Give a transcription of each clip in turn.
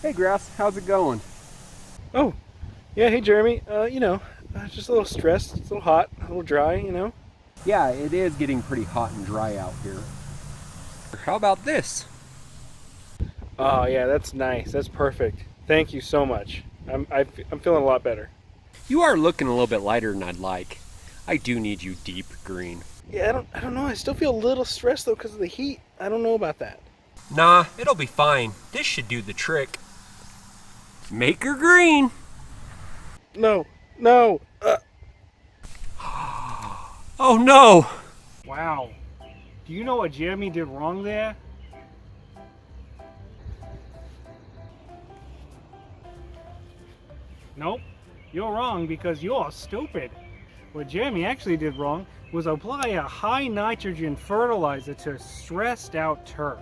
Hey Grass, how's it going? Oh, yeah, hey Jeremy. Just a little stressed, it's a little hot, a little dry, Yeah, it is getting pretty hot and dry out here. How about this? Oh, yeah, that's nice. That's perfect. Thank you so much. I'm feeling a lot better. You are looking a little bit lighter than I'd like. I do need you deep green. Yeah, I don't know. I still feel a little stressed though because of the heat. I don't know about that. Nah, it'll be fine. This should do the trick. Make her green. No, no. Oh no! Wow. Do you know what Jeremy did wrong there? Nope. You're wrong because you're stupid. What Jeremy actually did wrong was apply a high nitrogen fertilizer to stressed out turf.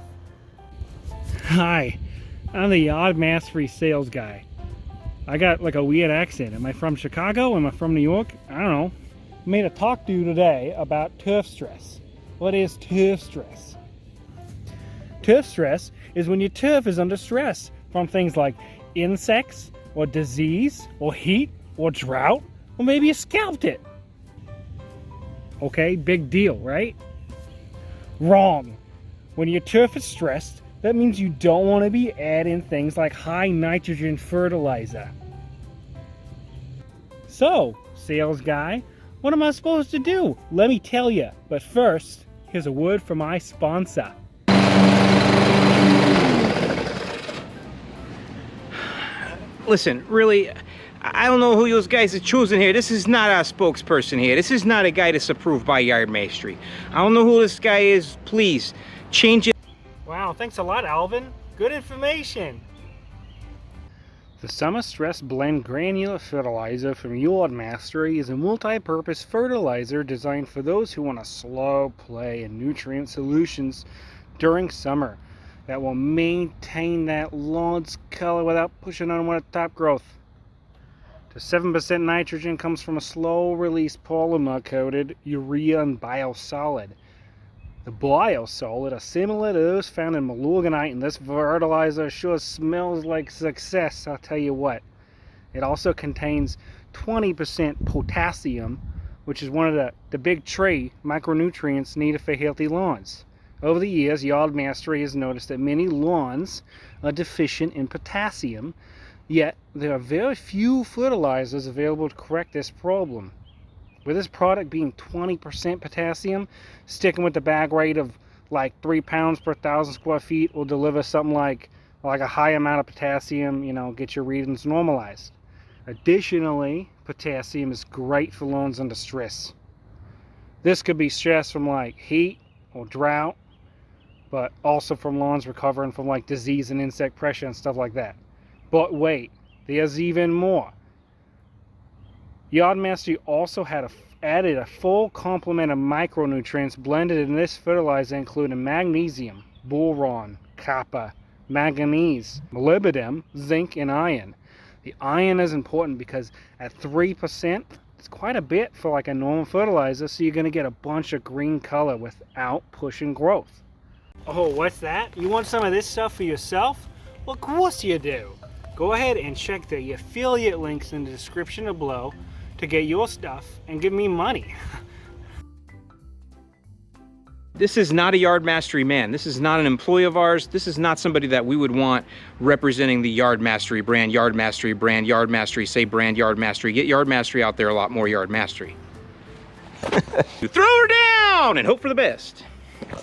Hi, I'm the YardMastery sales guy. I got like a weird accent. Am I from Chicago? Am I from New York? I don't know. Made a talk to you today about turf stress. What is turf stress? Turf stress is when your turf is under stress from things like insects or disease or heat or drought, or maybe you scalped it. Okay, big deal, right? Wrong. When your turf is stressed, that means you don't want to be adding things like high nitrogen fertilizer. So, sales guy, what am I supposed to do? Let me tell you. But first, here's a word from my sponsor. Listen, really, I don't know who those guys are choosing here. This is not our spokesperson here. This is not a guy that's approved by YardMastery. I don't know who this guy is. Please, change it. Wow, thanks a lot, Alvin. Good information. The Summer Stress Blend Granular Fertilizer from YardMastery is a multi-purpose fertilizer designed for those who want a slow play in nutrient solutions during summer that will maintain that lawn's color without pushing on with top growth. The 7% nitrogen comes from a slow-release polymer-coated urea and biosolid. The biosolid are similar to those found in malurganite, and this fertilizer sure smells like success, I'll tell you what. It also contains 20% potassium, which is one of the big three micronutrients needed for healthy lawns. Over the years, YardMastery has noticed that many lawns are deficient in potassium, yet there are very few fertilizers available to correct this problem. With this product being 20% potassium, sticking with the bag rate of like 3 pounds per 1,000 square feet will deliver something like a high amount of potassium, get your readings normalized. Additionally, potassium is great for lawns under stress. This could be stress from like heat or drought, but also from lawns recovering from like disease and insect pressure and stuff like that. But wait, there's even more. YardMastery also added a full complement of micronutrients blended in this fertilizer, including magnesium, boron, copper, manganese, molybdenum, zinc, and iron. The iron is important because at 3%, it's quite a bit for like a normal fertilizer, so you're going to get a bunch of green color without pushing growth. Oh, what's that? You want some of this stuff for yourself? Well, of course you do. Go ahead and check the affiliate links in the description below to get your stuff and give me money. This is not a YardMastery man. This is not an employee of ours. This is not somebody that we would want representing the YardMastery brand, YardMastery, say brand YardMastery. Get YardMastery out there a lot more, YardMastery. You throw her down and hope for the best.